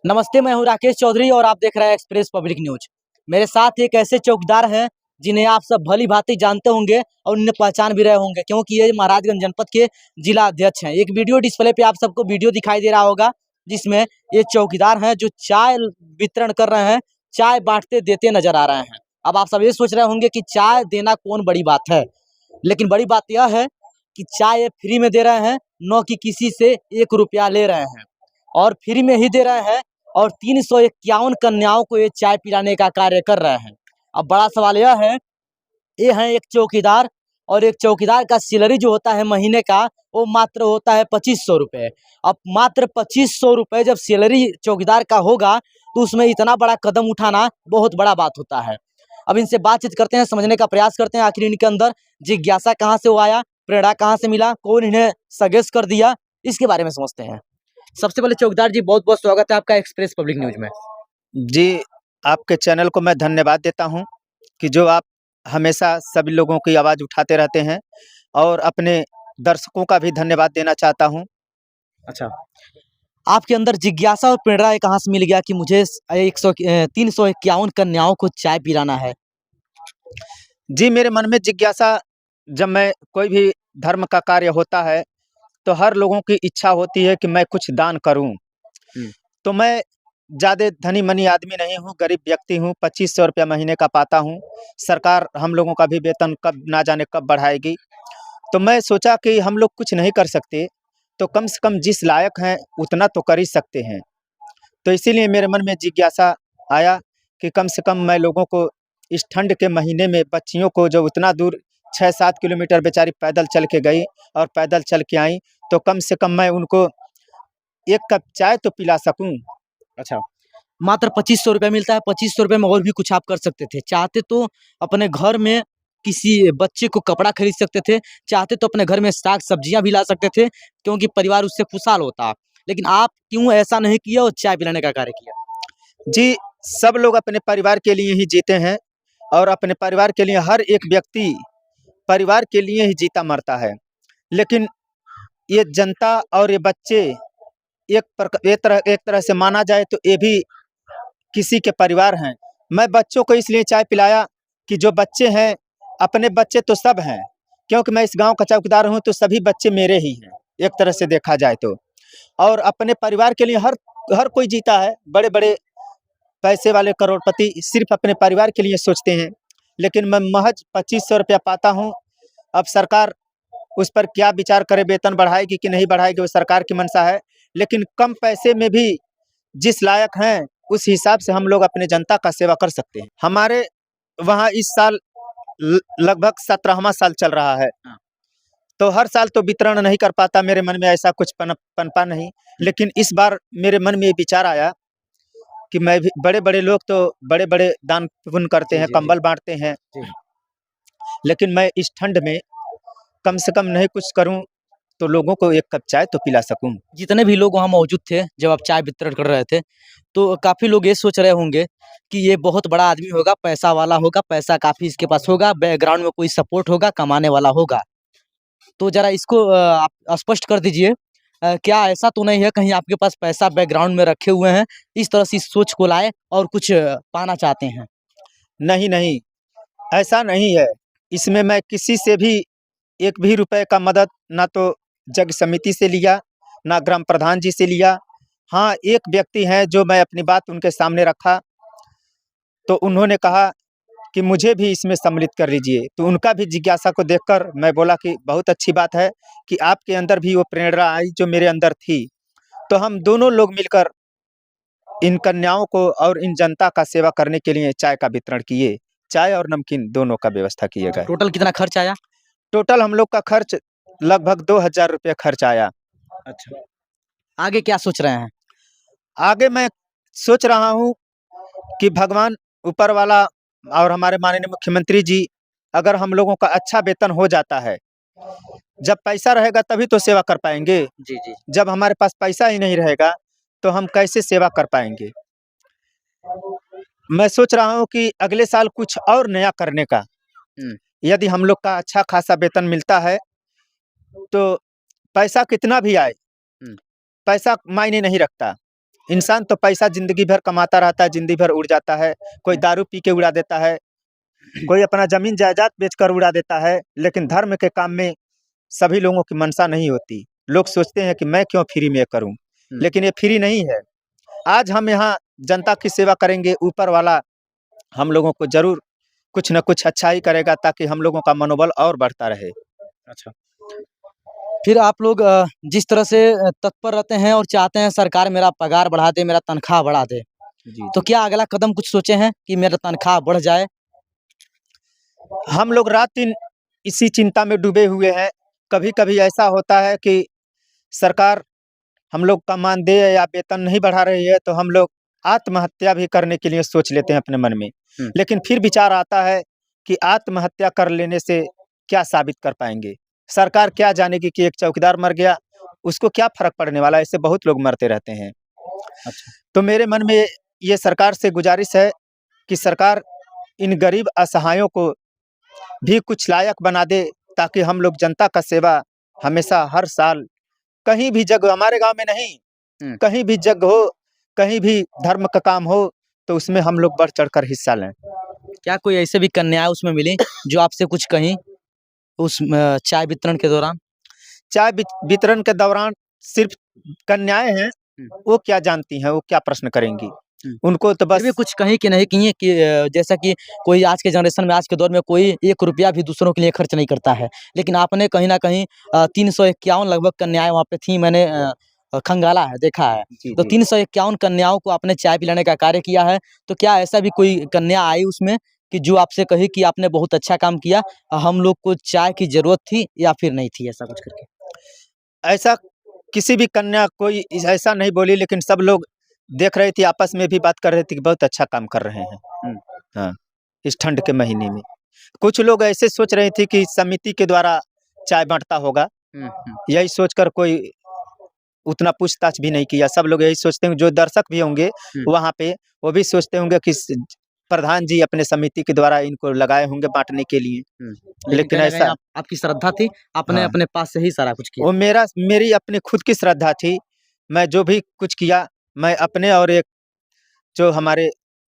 नमस्ते, मैं हूं राकेश चौधरी और आप देख रहे हैं एक्सप्रेस पब्लिक न्यूज। मेरे साथ एक ऐसे चौकीदार हैं जिन्हें आप सब भली भांति जानते होंगे और उन्हें पहचान भी रहे होंगे, क्योंकि ये महाराजगंज जनपद के जिला अध्यक्ष हैं। एक वीडियो डिस्प्ले पे आप सबको वीडियो दिखाई दे रहा होगा, जिसमें ये चौकीदार हैं जो चाय वितरण कर रहे हैं, चाय बांटते देते नजर आ रहे हैं। अब आप सब ये सोच रहे होंगे कि चाय देना कौन बड़ी बात है, लेकिन बड़ी बात यह है कि चाय ये फ्री में दे रहे हैं, न कि किसी से 1 रुपया ले रहे हैं, और फ्री में ही दे रहे हैं। और 351 कन्याओं को ये चाय पिलाने का कार्य कर रहे हैं। अब बड़ा सवाल यह है, ये है एक चौकीदार, और एक चौकीदार का सैलरी जो होता है महीने का, वो मात्र होता है 2500 रुपये। अब मात्र 2500 रुपये जब सैलरी चौकीदार का होगा, तो उसमें इतना बड़ा कदम उठाना बहुत बड़ा बात होता है। अब इनसे बातचीत करते हैं, समझने का प्रयास करते हैं, आखिर इनके अंदर जिज्ञासा कहाँ से वो आया, प्रेरणा कहाँ से मिला, कौन इन्हें सजेस्ट कर दिया, इसके बारे में समझते हैं। सबसे पहले चौकीदार जी, बहुत बहुत स्वागत है आपका एक्सप्रेस पब्लिक न्यूज में। जी, आपके चैनल को मैं धन्यवाद देता हूं कि जो आप हमेशा सभी लोगों की आवाज़ उठाते रहते हैं, और अपने दर्शकों का भी धन्यवाद देना चाहता हूं। अच्छा, आपके अंदर जिज्ञासा और प्रेरणा ये कहाँ से मिल गया कि मुझे 351 कन्याओं को चाय पिलाना है? जी, मेरे मन में जिज्ञासा, जब मैं कोई भी धर्म का कार्य होता है, तो हर लोगों की इच्छा होती है कि मैं कुछ दान करूं। तो मैं ज़्यादा धनी-मनी आदमी नहीं हूं, गरीब व्यक्ति हूं, 2500 रुपया महीने का पाता हूं। सरकार हम लोगों का भी वेतन कब ना जाने कब बढ़ाएगी। तो मैं सोचा कि हम लोग कुछ नहीं कर सकते, तो कम से कम जिस लायक हैं उतना तो कर ही सकते हैं। तो इसीलिए मेरे मन में जिज्ञासा आया कि कम से कम मैं लोगों को इस ठंड के महीने में, बच्चियों को जो उतना दूर 6-7 किलोमीटर बेचारी पैदल चल के गई और पैदल चल के आई, तो कम से कम मैं उनको 1 कप चाय तो पिला सकूं। अच्छा, मात्र 2500 रुपये मिलता है। 2500 रुपये में और भी कुछ आप कर सकते थे। चाहते तो अपने घर में किसी बच्चे को कपड़ा खरीद सकते थे, चाहते तो अपने घर में साग सब्जियां भी ला सकते थे, क्योंकि परिवार उससे खुशहाल होता। लेकिन आप क्यों ऐसा नहीं किया और चाय पिलाने का कार्य किया? जी, सब लोग अपने परिवार के लिए ही जीते हैं, और अपने परिवार के लिए हर एक व्यक्ति परिवार के लिए ही जीता मरता है। लेकिन ये जनता और ये बच्चे, एक तरह से माना जाए तो ये भी किसी के परिवार हैं। मैं बच्चों को इसलिए चाय पिलाया कि जो बच्चे हैं, अपने बच्चे तो सब हैं, क्योंकि मैं इस गांव का चौकीदार हूं, तो सभी बच्चे मेरे ही हैं, एक तरह से देखा जाए तो। और अपने परिवार के लिए हर हर कोई जीता है। बड़े बड़े पैसे वाले करोड़पति सिर्फ अपने परिवार के लिए सोचते हैं, लेकिन मैं महज 2500 रुपया पाता हूँ। अब सरकार उस पर क्या विचार करे, वेतन बढ़ाएगी कि नहीं बढ़ाएगी, वो सरकार की मंशा है। लेकिन कम पैसे में भी जिस लायक हैं, उस हिसाब से हम लोग अपने जनता का सेवा कर सकते हैं। हमारे वहाँ इस साल लगभग 17वां साल चल रहा है, तो हर साल तो वितरण नहीं कर पाता, मेरे मन में ऐसा कुछ पनपा नहीं। लेकिन इस बार मेरे मन में ये विचार आया कि मैं भी, बड़े-बड़े लोग तो बड़े-बड़े दान पुण्य करते हैं, कंबल बाँटते हैं, लेकिन मैं इस ठंड में कम से कम नहीं कुछ करूँ, तो लोगों को 1 कप चाय तो पिला सकूँ। जितने भी लोग वहाँ मौजूद थे जब आप चाय वितरण कर रहे थे, तो काफ़ी लोग ये सोच रहे होंगे कि ये बहुत बड़ा आदमी होगा, पैसा वाला होगा, पैसा काफ़ी इसके पास होगा, बैकग्राउंड में कोई सपोर्ट होगा, कमाने वाला होगा। तो ज़रा इसको आप स्पष्ट कर दीजिए, क्या ऐसा तो नहीं है कहीं आपके पास पैसा बैकग्राउंड में रखे हुए हैं, इस तरह से इस सोच को लाए और कुछ पाना चाहते हैं? नहीं, नहीं, ऐसा नहीं है। इसमें मैं किसी से भी 1 भी रुपए का मदद ना तो जग समिति से लिया, ना ग्राम प्रधान जी से लिया। हाँ, एक व्यक्ति हैं जो मैं अपनी बात उनके सामने रखा, तो उन्होंने कहा कि मुझे भी इसमें सम्मिलित कर लीजिए। तो उनका भी जिज्ञासा को देखकर मैं बोला कि बहुत अच्छी बात है कि आपके अंदर भी वो प्रेरणा आई जो मेरे अंदर थी। तो हम दोनों लोग मिलकर इन कन्याओं को और इन जनता का सेवा करने के लिए चाय का वितरण किए। चाय और नमकीन दोनों का व्यवस्था किए गए। टोटल कितना खर्च आया? टोटल हम लोग का खर्च लगभग 2000 रुपये खर्च आया। अच्छा, आगे क्या सोच रहे हैं? आगे मैं सोच रहा हूँ कि भगवान ऊपर वाला और हमारे माननीय मुख्यमंत्री जी, अगर हम लोगों का अच्छा वेतन हो जाता है, जब पैसा रहेगा तभी तो सेवा कर पाएँगे। जी, जी। जब हमारे पास पैसा ही नहीं रहेगा, तो हम कैसे सेवा कर पाएँगे? मैं सोच रहा हूँ कि अगले साल कुछ और नया करने का। हुँ। यदि हम लोग का अच्छा खासा वेतन मिलता है, तो पैसा कितना भी आए, हुँ। पैसा मायने नहीं रखता। इंसान तो पैसा जिंदगी भर कमाता रहता है, जिंदगी भर उड़ जाता है। कोई दारू पी के उड़ा देता है, कोई अपना जमीन जायदाद बेचकर उड़ा देता है, लेकिन धर्म के काम में सभी लोगों की मंशा नहीं होती। लोग सोचते हैं कि मैं क्यों फ्री में करूं, लेकिन ये फ्री नहीं है। आज हम यहाँ जनता की सेवा करेंगे, ऊपर वाला हम लोगों को जरूर कुछ न कुछ अच्छा ही करेगा, ताकि हम लोगों का मनोबल और बढ़ता रहे। अच्छा, फिर आप लोग जिस तरह से तत्पर रहते हैं और चाहते हैं सरकार मेरा पगार बढ़ा दे, मेरा तनख्वाह बढ़ा दे, जी तो क्या अगला कदम कुछ सोचे हैं कि मेरा तनख्वाह बढ़ जाए? हम लोग रात दिन इसी चिंता में डूबे हुए हैं। कभी कभी ऐसा होता है कि सरकार हम लोग का मानदेय या वेतन नहीं बढ़ा रही है, तो हम लोग आत्महत्या भी करने के लिए सोच लेते हैं अपने मन में। लेकिन फिर विचार आता है कि आत्महत्या कर लेने से क्या साबित कर पाएंगे। सरकार क्या जानेगी कि एक चौकीदार मर गया, उसको क्या फर्क पड़ने वाला है, ऐसे बहुत लोग मरते रहते हैं। अच्छा, तो मेरे मन में ये सरकार से गुजारिश है कि सरकार इन गरीब असहायों को भी कुछ लायक बना दे, ताकि हम लोग जनता का सेवा हमेशा हर साल कहीं भी जगह, हमारे गांव में नहीं, कहीं भी जग हो, कहीं भी धर्म का काम हो, तो उसमें हम लोग बढ़ चढ़कर हिस्सा लें। क्या कोई ऐसे भी कन्याएं उसमें मिली जो आपसे कुछ कहीं उस चाय वितरण के दौरान? चाय वितरण के दौरान सिर्फ कन्याएं हैं, वो क्या जानती हैं, वो क्या प्रश्न करेंगी? उनको तो फिर भी बस कुछ कहीं कि नहीं की कि जैसा कि कोई आज के जनरेशन में, आज के दौर में कोई 1 रुपया भी दूसरों के लिए खर्च नहीं करता है। लेकिन आपने कहीं न कहीं 351 लगभग कन्याएँ वहाँ पे थी, मैंने खंगाला है, देखा है। जी, तो जी। 351 कन्याओं को आपने चाय पिलाने का कार्य किया है, तो क्या ऐसा भी कोई कन्या आई उसमें कि जो आपसे कही कि आपने बहुत अच्छा काम किया, हम लोग को चाय की ज़रूरत थी या फिर नहीं थी, ऐसा कुछ करके? ऐसा किसी भी कन्या कोई ऐसा नहीं बोली, लेकिन सब लोग देख रही थी, आपस में भी बात कर रहे थे कि बहुत अच्छा काम कर रहे हैं। हाँ, इस ठंड के महीने में। कुछ लोग ऐसे सोच रहे थे कि समिति के द्वारा चाय बाँटता होगा, यही सोचकर कोई उतना पूछताछ भी नहीं किया। सब लोग यही सोचते हैं, जो दर्शक भी होंगे वहाँ पे, वो भी सोचते होंगे कि प्रधान जी अपने समिति के द्वारा इनको लगाए होंगे बाँटने के लिए। लेकिन लेकिन कहीं न कहीं ऐसा आपकी श्रद्धा थी, आपने हाँ, अपने पास से ही सारा कुछ किया। वो मेरी अपनी खुद की श्रद्धा थी। मैं जो भी कुछ किया, मैं अपने और एक जो हमारे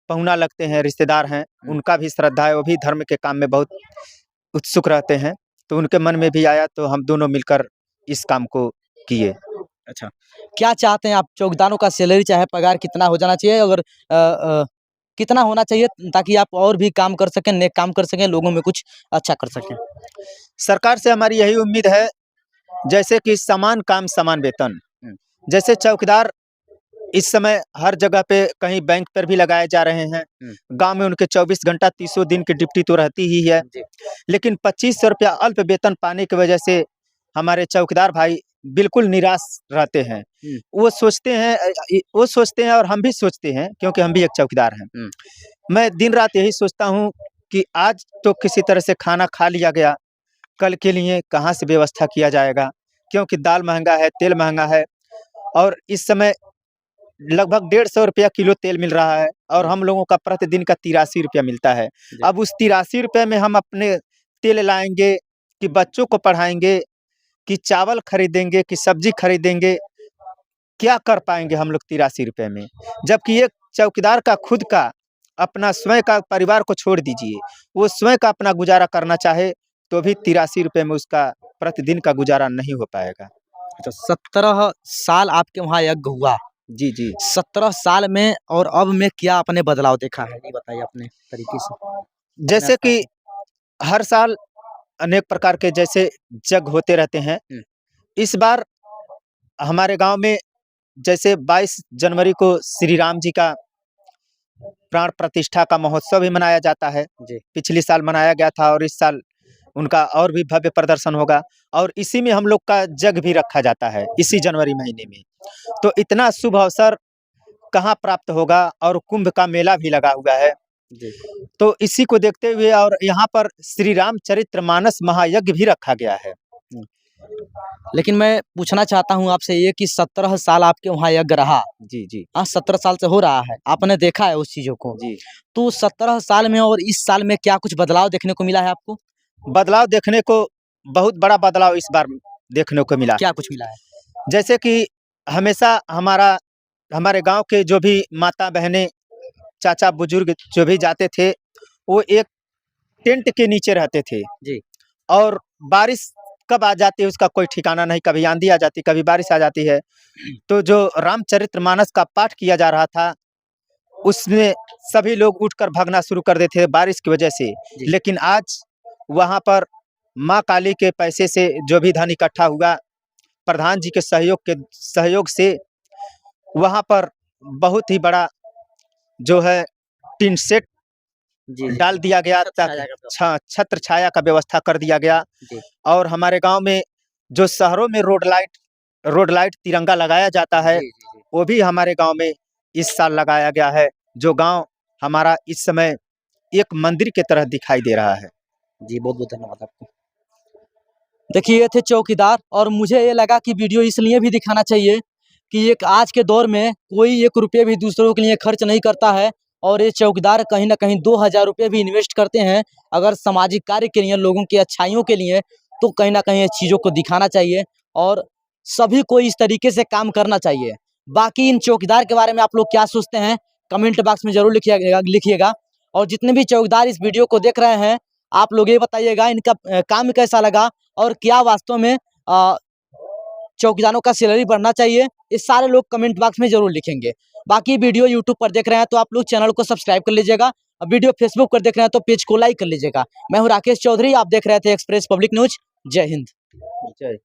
पहुना लगते हैं, रिश्तेदार हैं, उनका भी श्रद्धा है, वो भी धर्म के काम में बहुत उत्सुक रहते हैं। तो उनके मन में भी आया, तो हम दोनों मिलकर इस काम को किए। अच्छा, क्या चाहते हैं आप चौकीदारों का सैलरी चाहे पगार कितना हो जाना चाहिए? अगर कितना होना चाहिए ताकि आप और भी काम कर सकें, नेक काम कर सकें, लोगों में कुछ अच्छा कर सकें? सरकार से हमारी यही उम्मीद है, जैसे कि समान काम समान वेतन। जैसे चौकीदार इस समय हर जगह पे कहीं बैंक पर भी लगाए जा रहे हैं। गाँव में उनके 24 घंटा 30 दिन की ड्यूटी तो रहती ही है। जी। लेकिन 2500 रुपया अल्प वेतन पाने की वजह से हमारे चौकीदार भाई बिल्कुल निराश रहते हैं। वो सोचते हैं और हम भी सोचते हैं, क्योंकि हम भी एक चौकीदार हैं। मैं दिन रात यही सोचता हूँ कि आज तो किसी तरह से खाना खा लिया गया, कल के लिए कहाँ से व्यवस्था किया जाएगा? क्योंकि दाल महँगा है, तेल महँगा है, और इस समय लगभग 150 रुपया किलो तेल मिल रहा है, और हम लोगों का प्रतिदिन का 83 रुपया मिलता है। जी। अब उस 83 रुपये में हम अपने तेल लाएँगे, कि बच्चों को पढ़ाएँगे, कि चावल खरीदेंगे, कि सब्ज़ी खरीदेंगे? क्या कर पाएँगे हम लोग 83 रुपये में? जबकि एक चौकीदार का खुद का अपना स्वयं का परिवार को छोड़ दीजिए, वो स्वयं का अपना गुज़ारा करना चाहे, तो भी 83 रुपये में उसका प्रतिदिन का गुज़ारा नहीं हो पाएगा। अच्छा, 17 साल आपके वहाँ यज्ञ हुआ। जी, जी। 17 साल में और अब में क्या आपने बदलाव देखा है? ये बताइए अपने तरीके से, अपने जैसे आस-पास कि में। हर साल अनेक प्रकार के जैसे यज्ञ होते रहते हैं। इस बार हमारे गाँव में जैसे 22 जनवरी को श्री राम जी का प्राण प्रतिष्ठा का महोत्सव भी मनाया जाता है। जी। पिछली साल मनाया गया था, और इस साल उनका और भी भव्य प्रदर्शन होगा, और इसी में हम लोग का यज्ञ भी रखा जाता है, इसी जनवरी महीने में। तो इतना शुभ अवसर कहाँ प्राप्त होगा, और कुंभ का मेला भी लगा हुआ है। जी। तो इसी को देखते हुए और यहाँ पर श्री रामचरितमानस महायज्ञ भी रखा गया है। लेकिन मैं पूछना चाहता हूँ आपसे ये कि 17 साल आपके वहाँ यज्ञ रहा। जी, जी। आज 17 साल से हो रहा है, आपने देखा है उस चीज़ों को। जी। तो 17 साल में और इस साल में क्या कुछ बदलाव देखने को मिला है आपको? बदलाव देखने को बहुत बड़ा बदलाव इस बार देखने को मिला। क्या कुछ मिला है? जैसे कि हमेशा हमारा हमारे गांव के जो भी माता बहनें, चाचा बुजुर्ग जो भी जाते थे, वो एक टेंट के नीचे रहते थे। जी। और बारिश कब आ जाती है उसका कोई ठिकाना नहीं, कभी आंधी आ जाती, कभी बारिश आ जाती है। तो जो रामचरितमानस का पाठ किया जा रहा था, उसमें सभी लोग उठकर भागना शुरू कर देते थे बारिश की वजह से। जी। लेकिन आज वहाँ पर माँ काली के पैसे से जो भी धन इकट्ठा हुआ, प्रधान जी के सहयोग से वहाँ पर बहुत ही बड़ा जो है टीन शेड जी, जी। डाल दिया गया, छत्र ताकि छाया का व्यवस्था। छत्र छाया का व्यवस्था कर दिया गया। जी। और हमारे गांव में जो शहरों में रोड लाइट तिरंगा लगाया जाता है, जी, जी, जी। वो भी हमारे गांव में इस साल लगाया गया है। जो गांव हमारा इस समय एक मंदिर की तरह दिखाई दे रहा है। जी, बहुत-बहुत धन्यवाद आपको। देखिए, ये थे चौकीदार और मुझे ये लगा कि वीडियो इसलिए भी दिखाना चाहिए कि एक आज के दौर में कोई 1 रुपये भी दूसरों के लिए खर्च नहीं करता है और ये चौकीदार कहीं न कहीं 2000 रुपये भी इन्वेस्ट करते हैं, अगर सामाजिक कार्य के लिए, लोगों की अच्छाइयों के लिए, तो कहीं न कहीं ये चीज़ों को दिखाना चाहिए और सभी को इस तरीके से काम करना चाहिए। बाकी इन चौकीदार के बारे में आप लोग क्या सोचते हैं? कमेंट बॉक्स में ज़रूर लिखिएगा और जितने भी चौकीदार इस वीडियो को देख रहे हैं, आप लोग ये बताइएगा इनका काम कैसा लगा और क्या वास्तव में चौकीदारों का सैलरी बढ़ना चाहिए? ये सारे लोग कमेंट बॉक्स में ज़रूर लिखेंगे। बाकी वीडियो यूट्यूब पर देख रहे हैं तो आप लोग चैनल को सब्सक्राइब कर लीजिएगा और वीडियो फेसबुक पर देख रहे हैं तो पेज को लाइक कर लीजिएगा। मैं हूँ राकेश चौधरी, आप देख रहे थे एक्सप्रेस पब्लिक न्यूज़। जय हिंद। जय